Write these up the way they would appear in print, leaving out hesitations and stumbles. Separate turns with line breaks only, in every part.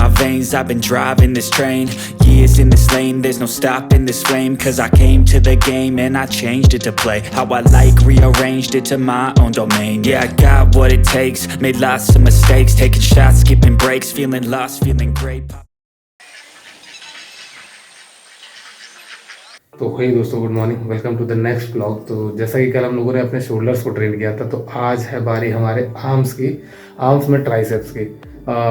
my veins, I've been driving this train. Years in this lane, there's no stopping this flame. Cause I came to the game and I changed it to play how I like, rearranged it to my own domain. Yeah, I got what it takes, made lots of mistakes, taking shots, skipping breaks, feeling lost, feeling great.
तो हे दोस्तों, good morning, welcome to the next blog. तो जैसा कि कल हम लोगों ने अपने शोल्डर्स को ट्रेन किया था, तो आज है बारी हमारे आर्म्स की। आर्म्स में ट्राइसेप्स की।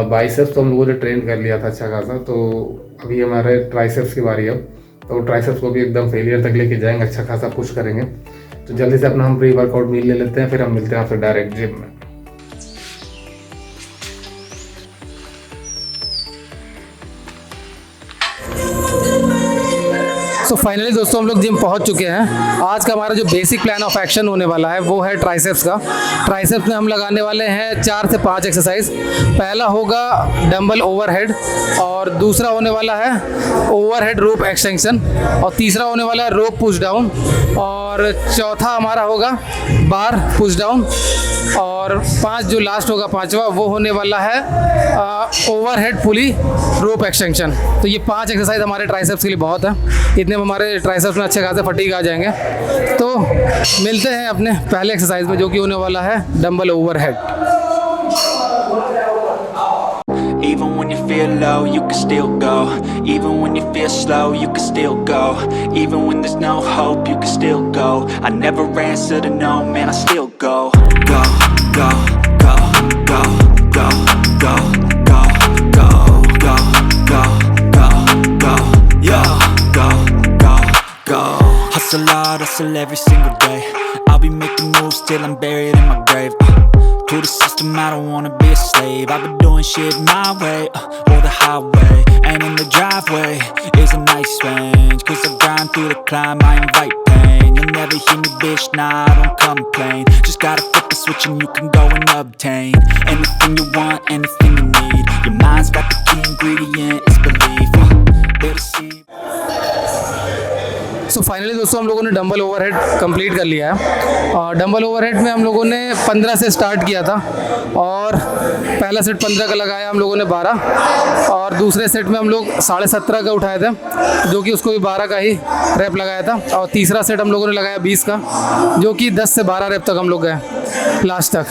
बाइसेप्स तो हम लोगों ने ट्रेन कर लिया था अच्छा खासा, तो अभी हमारे ट्राइसेप्स की बारी है। तो ट्राइसेप्स को भी एकदम फेलियर तक लेके जाएंगे, अच्छा खासा पुश करेंगे। तो जल्दी से अपना हम प्री वर्कआउट मील ले लेते हैं, फिर हम मिलते हैं आपसे डायरेक्ट जिम में।
तो फाइनली दोस्तों हम लोग जिम पहुंच चुके हैं। आज का हमारा जो बेसिक प्लान ऑफ एक्शन होने वाला है वो है ट्राइसेप्स का। ट्राइसेप्स में हम लगाने वाले हैं 4 से 5 एक्सरसाइज। पहला होगा डंबल ओवरहेड, और दूसरा होने वाला है ओवरहेड रोप एक्सटेंशन, और तीसरा होने वाला है रोप पुश डाउन, और चौथा हमारा होगा बार पुश डाउन, और 5 जो लास्ट होगा पांचवा वो होने वाला है ओवरहेड पुली रोप एक्सटेंशन। तो ये 5 एक्सरसाइज हमारे ट्राइसेप्स के लिए बहुत है। इतने में हमारे ट्राइसेप्स में अच्छे खासे फटीग आ जाएंगे। तो मिलते हैं अपने पहले एक्सरसाइज में, जो कि होने वाला है dumbbell overhead.
Even when you feel low, you can still go. Even when you feel slow, you can still go. Even when there's no hope, you can still go. I never answer to no, man, I still go. Go, go, go, go, go, go, go, go, go, go, go, go, yo, go, go, go. Hustle hard, hustle every single day. I'll be making moves till I'm buried in my grave. To the system, I don't wanna be a slave. I've been doing shit my way, or the highway. And in the driveway is a nice range. Cause I grind through the climb, I invite pain. You'll never hear me, bitch, nah, I don't complain. Just gotta flip the switch and you can go and obtain anything you want, anything you need. Your mind's got the key ingredient, it's belief. There to see.
So finally दोस्तों हम लोगों ने dumbbell overhead complete कर लिया है। और dumbbell overhead में हम लोगों ने 15 से स्टार्ट किया था, और पहला सेट 15 का लगाया हम लोगों ने 12, और दूसरे सेट में हम लोग 17.5 का उठाए थे, जो कि उसको भी 12 का ही रैप लगाया था, और तीसरा सेट हम लोगों ने लगाया 20 का, जो कि 10 से 12 रैप तक हम लोग गए लास्ट तक।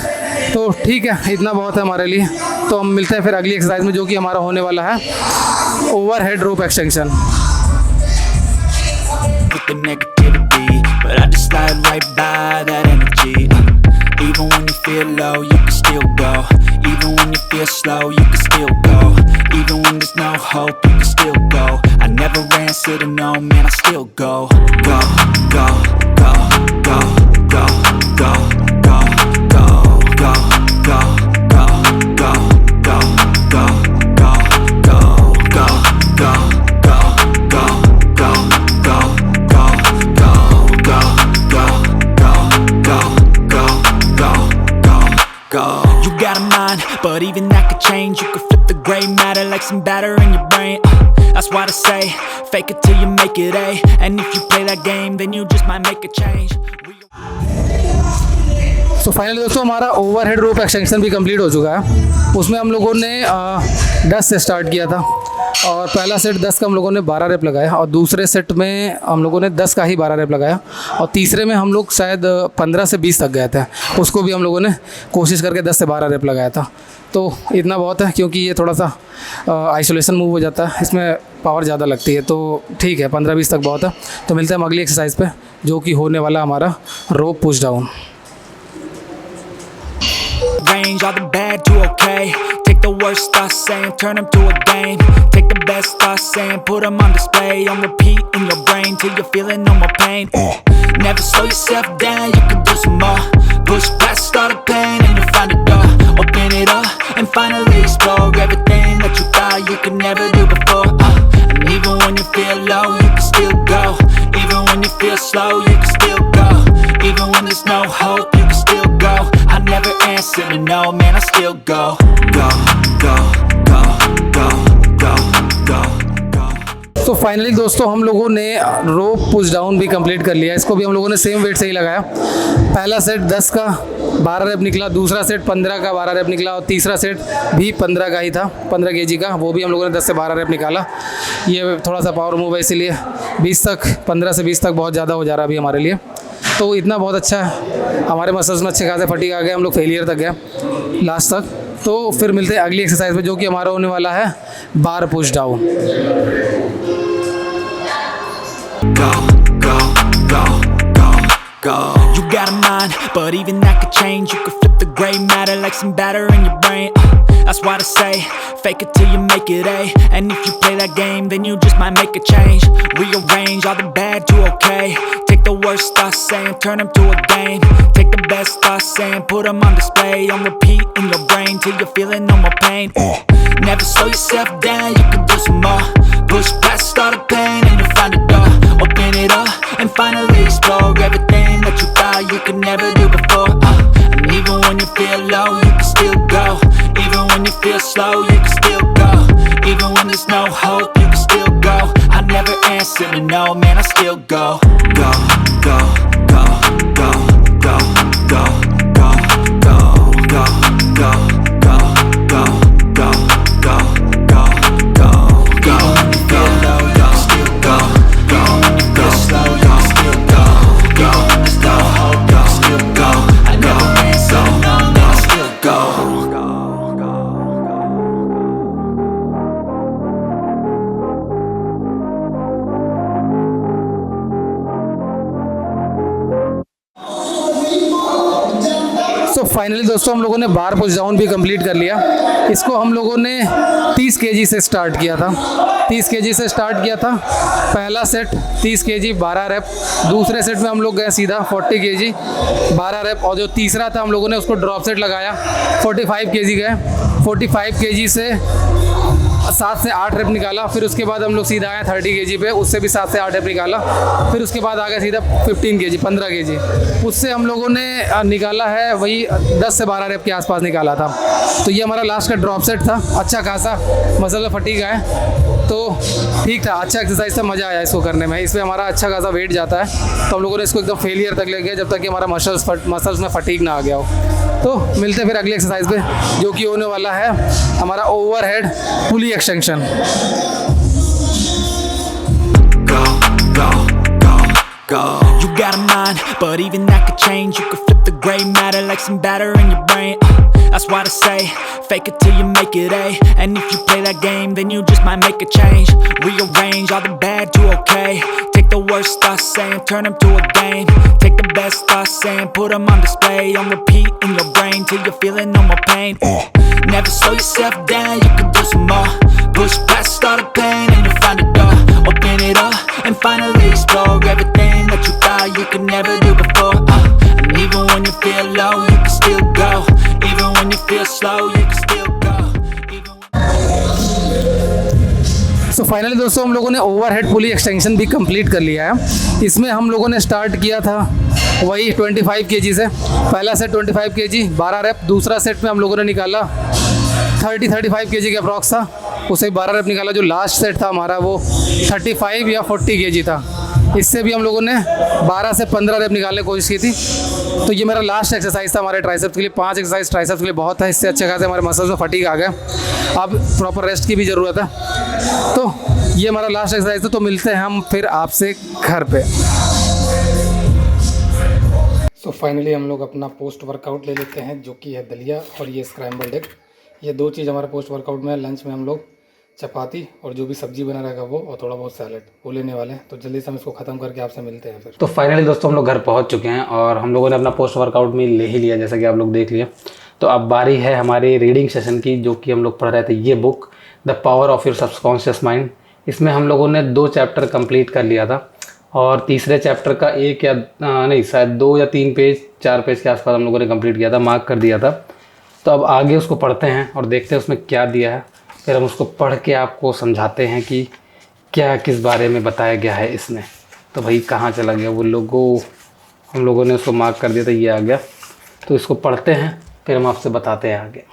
तो ठीक है, इतना बहुत है हमारे लिए। तो हम मिलते हैं फिर अगली एक्सरसाइज में, जो कि हमारा होने वाला है overhead rope extension.
The negativity, but I just slide right by that energy. Even when you feel low, you can still go. Even when you feel slow, you can still go. Even when there's no hope, you can still go. I never answer to no, man, I still go. Go, go, go, go, go, go, go, go, go, go, go, go, go, go, go, go, go, go. Go. You got a mind, but even that could change. You could flip the gray matter like some batter in your brain. That's why I say, fake it till you make it A. And if you play that game, then you just might make a change.
तो finally दोस्तों हमारा overhead रोप extension भी complete हो चुका है। उसमें हम लोगों ने 10 से स्टार्ट किया था, और पहला सेट 10 का हम लोगों ने 12 रैप लगाया, और दूसरे सेट में हम लोगों ने 10 का ही 12 रैप लगाया, और तीसरे में हम लोग शायद 15 से 20 तक गए थे। उसको भी हम लोगों ने कोशिश करके 10 से 12 रैप लगाया था। तो इतना बहुत है, क्योंकि ये थोड़ा सा आइसोलेशन मूव हो जाता है, इसमें पावर ज़्यादा लगती है। तो ठीक है, 15-20 तक बहुत है। तो मिलते हैं हम अगली एक्सरसाइज पे, जो कि होने वाला हमारा rope push down.
Range all the bad to okay. Take the worst thoughts saying, turn them to a game. Take the best thoughts saying, put them on display. On repeat in your brain till you're feeling no more pain. Never slow yourself down, you can do some more. Push past all the pain and you'll find a door. Open it up and finally explore everything that you thought you could never do before. And even when you feel low, you can still go. Even when you feel slow, you can still go. Even when there's no hope, you can still go. I never answer to no, man, I still go. Go, go, go, go, go, go, go.
तो finally दोस्तों हम लोगों ने रोप push down भी complete कर लिया। इसको भी हम लोगों ने सेम वेट से ही लगाया। पहला सेट 10 का 12 रेप निकला, दूसरा सेट 15 का 12 रेप निकला और तीसरा सेट भी 15 का ही था, 15 केजी का, वो भी हम लोगों ने 10 से 12 रेप निकाला। ये थोड़ा सा पावर मूव है इसीलिए 20 तक, 15 से 20 तक बहुत ज़्यादा हो जा रहा है अभी हमारे लिए। तो इतना बहुत अच्छा है, हमारे मसल्स में अच्छे खासे फटीग आ गए, हम लोग फेलियर तक गए लास्ट तक। तो फिर मिलते हैं अगली एक्सरसाइज में जो कि हमारा होने वाला है bar push down.
Go, go, go, go, go. You got a mind, but even that could change. You could flip the gray matter like some batter in your brain. That's why I say, fake it till you make it A. And if you play that game, then you just might make a change. Rearrange all the bad to okay. Take the worst thoughts saying, turn them to a game. Take the best thoughts saying, put them on display. On repeat in your brain till you're feeling no more pain. Never slow yourself down, you can do some more. Push past all the pain and you'll find a door. Open it up and finally explore everything that you thought you could never do before. And even when you feel low, you can still go. Even when you feel slow, you can still go. Even when there's no hope, you can still go. I never answer to no, man, I still go. Go, go, go, go, go, go, go, go, go, go, go, go, go, go, go, go, go. Go, low, you can still go. Go, go slow, you can still go. Go, there's no hope, you can still go. I never answer to no, man, I still go.
तो finally दोस्तों हम लोगों ने बार push down भी complete कर लिया। इसको हम लोगों ने 30 केजी से स्टार्ट किया था। 30 केजी से स्टार्ट किया था। पहला सेट 30 केजी 12 रेप, दूसरे सेट में हम लोग गए सीधा 40 केजी 12 रेप, और जो तीसरा था हम लोगों ने उसको ड्रॉप सेट लगाया, 45 केजी गए। 45 केजी से 7 से 8 रेप निकाला। फिर उसके बाद हम लोग सीधा आए 30 केजी पे, उससे भी 7 से 8 रेप निकाला। फिर उसके बाद आ गया सीधा 15 केजी 15 केजी, उससे हम लोगों ने निकाला है वही 10 से 12 रेप के आसपास निकाला था। तो ये हमारा लास्ट का ड्रॉप सेट था। अच्छा खासा मसल में फटीग है, तो ठीक था, अच्छा एक्सरसाइज था, मज़ा आया इसको करने में। इसमें हमारा अच्छा खासा वेट जाता है, तो हम लोगों ने इसको एकदम फेलियर तक ले गए जब तक कि हमारा मसल्स में फटीग ना आ गया हो। तो मिलते हैं फिर अगली एक्सरसाइज पे जो कि होने वाला है हमारा overhead pulley extension.
Go, go, go, go. You got a mind, but even that could change. You could flip the gray matter like some batter in your brain. That's why I say, fake it till you make it A. And if you play that game, then you just might make a change. Rearrange all the bad to okay. Take the worst thoughts saying, turn them to a game. Take the best thoughts saying, put them on display. On repeat in your brain till you're feeling no more pain. Never slow yourself down, you can do some more. Push past all the pain and you'll find a door. Open it up and finally explore everything that you thought you could never do before. And even when you feel low, you can still go. Even when you feel slow, you can still go.
So finally दोस्तों हम लोगों ने overhead पुली extension भी complete कर लिया है। इसमें हम लोगों ने स्टार्ट किया था वही 25 केजी से। पहला सेट 25 केजी 12 रेप, दूसरा सेट में हम लोगों ने निकाला 35 केजी का अप्रॉक्स था, उसे 12 रेप निकाला। जो लास्ट सेट था हमारा वो 35 या 40 केजी था। इससे भी हम लोगों ने 12 से 15 रेप निकालने की कोशिश की थी। तो ये मेरा लास्ट एक्सरसाइज था हमारे ट्राइसेप्स के लिए। 5 एक्सरसाइज ट्राइसेप्स के लिए बहुत है, इससे अच्छे खासे हमारे मसल्स में फटीग आ गया। अब प्रॉपर रेस्ट की भी ज़रूरत है। तो ये हमारा लास्ट एक्सरसाइज था। तो मिलते हैं हम फिर आपसे घर पे। सो फाइनली हम लोग अपना पोस्ट वर्कआउट ले लेते हैं जो कि है दलिया और ये स्क्रैम्बल्ड एग। ये दो चीज़ हमारे पोस्ट वर्कआउट में है। लंच में हम लोग चपाती और जो भी सब्जी बना रहेगा वो, और थोड़ा बहुत सैलेड वो लेने वाले हैं। तो जल्दी से हम इसको ख़त्म करके आपसे मिलते हैं फिर।
तो फाइनली दोस्तों हम लोग घर पहुंच चुके हैं और हम लोगों ने अपना पोस्ट वर्कआउट में ले ही लिया, जैसा कि आप लोग देख लिया। तो अब बारी है हमारी रीडिंग सेशन की, जो कि हम लोग पढ़ रहे थे ये book the power of your subconscious mind. इसमें हम लोगों ने 2 चैप्टर कंप्लीट कर लिया था और तीसरे चैप्टर का 1 या नहीं शायद 2 या 3 पेज 4 पेज के आसपास हम लोगों ने कंप्लीट किया था, मार्क कर दिया था। तो अब आगे उसको पढ़ते हैं और देखते हैं उसमें क्या दिया है। फिर हम उसको पढ़ के आपको समझाते हैं कि क्या किस बारे में बताया गया है इसमें। तो भाई कहाँ चला गया वो लोगो, हम लोगों ने उसको मार्क कर दिया था, ये आ गया। तो इसको पढ़ते हैं फिर हम आपसे बताते हैं आगे।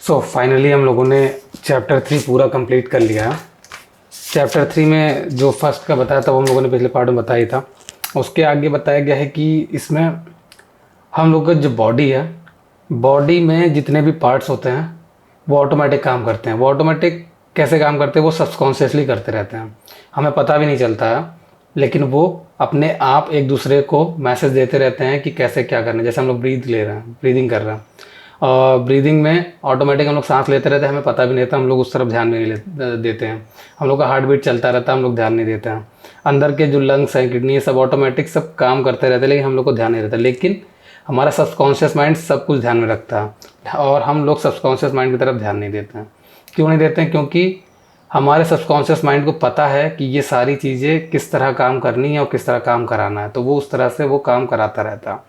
सो फाइनली हम लोगों ने चैप्टर 3 पूरा कंप्लीट कर लिया है। चैप्टर 3 में जो फर्स्ट का बताया था वो हम लोगों ने पिछले पार्ट में बताया था। उसके आगे बताया गया है कि इसमें हम लोग का जो बॉडी है, बॉडी में जितने भी पार्ट्स होते हैं वो ऑटोमेटिक काम करते हैं। वो ऑटोमेटिक कैसे काम करते हैं, वो सबकॉन्शियसली करते रहते हैं, हमें पता भी नहीं चलता है, लेकिन वो अपने आप एक दूसरे को मैसेज देते रहते हैं कि कैसे क्या करना है। जैसे हम लोग ब्रीदिंग कर रहे हैं, और ब्रीदिंग में ऑटोमेटिक हम लोग सांस लेते रहते हैं, हमें पता भी नहीं रहता, हम लोग उस तरफ ध्यान भी नहीं देते हैं। हम लोग का हार्ट बीट चलता रहता है, हम लोग ध्यान नहीं देते हैं। अंदर के जो लंग्स हैं, किडनी, ये सब ऑटोमेटिक सब काम करते रहते हैं, लेकिन हम लोग को ध्यान नहीं रहता। लेकिन हमारा सबकॉन्शियस माइंड सब कुछ ध्यान में रखता है, और हम लोग सबकॉन्शियस माइंड की तरफ ध्यान नहीं देते हैं। क्यों नहीं देते हैं? क्योंकि हमारे सबकॉन्शियस माइंड को पता है कि ये सारी चीज़ें किस तरह काम करनी है और किस तरह काम कराना है, तो वो उस तरह से वो काम कराता रहता है।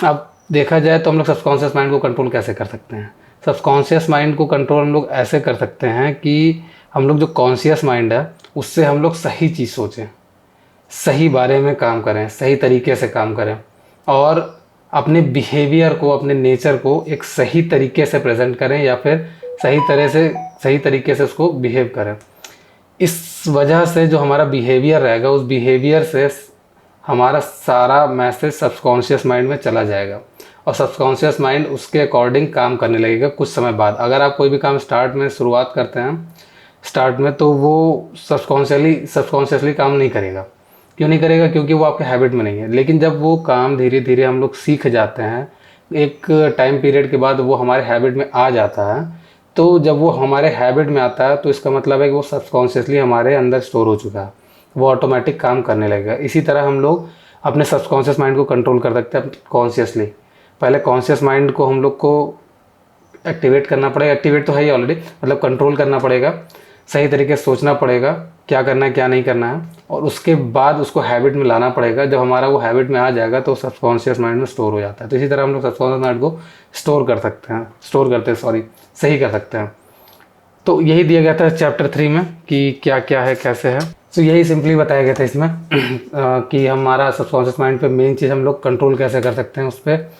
अब देखा जाए तो हम लोग सबकॉन्शियस माइंड को कंट्रोल कैसे कर सकते हैं? सबकॉन्शियस माइंड को कंट्रोल हम लोग ऐसे कर सकते हैं कि हम लोग जो कॉन्शियस माइंड है उससे हम लोग सही चीज़ सोचें, सही बारे में काम करें, सही तरीके से काम करें, और अपने बिहेवियर को, अपने नेचर को एक सही तरीके से प्रेजेंट करें, या फिर सही तरीके से उसको बिहेव करें। इस वजह से जो हमारा बिहेवियर रहेगा, उस बिहेवियर से हमारा सारा मैसेज सबकॉन्शियस माइंड में चला जाएगा, और सबकॉन्शियस माइंड उसके अकॉर्डिंग काम करने लगेगा कुछ समय बाद। अगर आप कोई भी काम शुरुआत करते हैं स्टार्ट में, तो वो सबकॉन्शियसली काम नहीं करेगा। क्यों नहीं करेगा? क्योंकि वो आपके हैबिट में नहीं है। लेकिन जब वो काम धीरे धीरे हम लोग सीख जाते हैं, एक टाइम पीरियड के बाद वो हमारे हैबिट में आ जाता है, तो जब वो हमारे हैबिट में आता है तो इसका मतलब है कि वो सबकॉन्शियसली हमारे अंदर स्टोर हो चुका है, वो ऑटोमेटिक काम करने लगेगा। इसी तरह हम लोग अपने सबकॉन्शियस माइंड को कंट्रोल कर सकते हैं कॉन्शियसली। पहले कॉन्शियस माइंड को हम लोग को एक्टिवेट करना पड़ेगा, एक्टिवेट तो है ही ऑलरेडी, मतलब कंट्रोल करना पड़ेगा, सही तरीके से सोचना पड़ेगा क्या करना है क्या नहीं करना है, और उसके बाद उसको हैबिट में लाना पड़ेगा। जब हमारा वो हैबिट में आ जाएगा तो सबकॉन्शियस माइंड में स्टोर हो जाता है। तो इसी तरह हम लोग सबकॉन्शियस माइंड को सही कर सकते हैं। तो यही दिया गया था चैप्टर 3 में कि क्या क्या है, कैसे है। तो यही सिंपली बताया गया था इसमें कि हमारा सबकॉन्शियस माइंड पे मेन चीज़ हम लोग कंट्रोल कैसे कर सकते हैं, उस पर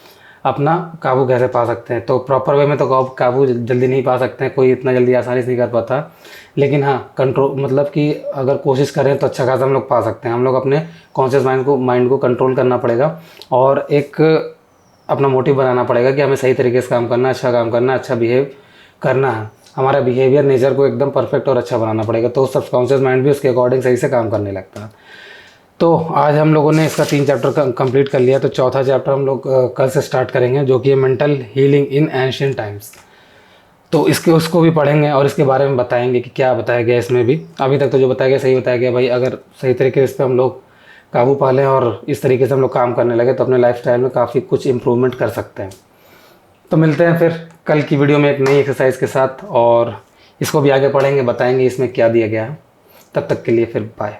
अपना काबू कैसे पा सकते हैं। तो प्रॉपर वे में तो काबू जल्दी नहीं पा सकते हैं, कोई इतना जल्दी आसानी से नहीं कर पाता, लेकिन हाँ कंट्रोल मतलब कि अगर कोशिश करें तो अच्छा खासा हम लोग पा सकते हैं। हम लोग अपने कॉन्शियस माइंड को कंट्रोल करना पड़ेगा, और एक अपना मोटिव बनाना पड़ेगा कि हमें सही तरीके से काम करना, अच्छा काम करना, अच्छा बिहेव करना है। हमारा बिहेवियर, नेचर को एकदम परफेक्ट और अच्छा बनाना पड़ेगा, तो सबकॉन्शियस माइंड भी उसके अकॉर्डिंग सही से काम करने लगता है। तो आज हम लोगों ने इसका 3 चैप्टर कंप्लीट कर लिया। तो चौथा चैप्टर हम लोग कल से स्टार्ट करेंगे, जो कि है mental healing in ancient times. तो उसको भी पढ़ेंगे और इसके बारे में बताएंगे कि क्या बताया गया इसमें भी। अभी तक तो जो बताया गया सही बताया गया भाई। अगर सही तरीके से इस पर हम लोग काबू पा लें और इस तरीके से हम लोग काम करने लगे तो अपने लाइफस्टाइल में काफ़ी कुछ इम्प्रूवमेंट कर सकते हैं। तो मिलते हैं फिर कल की वीडियो में एक नई एक्सरसाइज के साथ, और इसको भी आगे पढ़ेंगे, बताएंगे इसमें क्या दिया गया है। तब तक के लिए फिर बाय।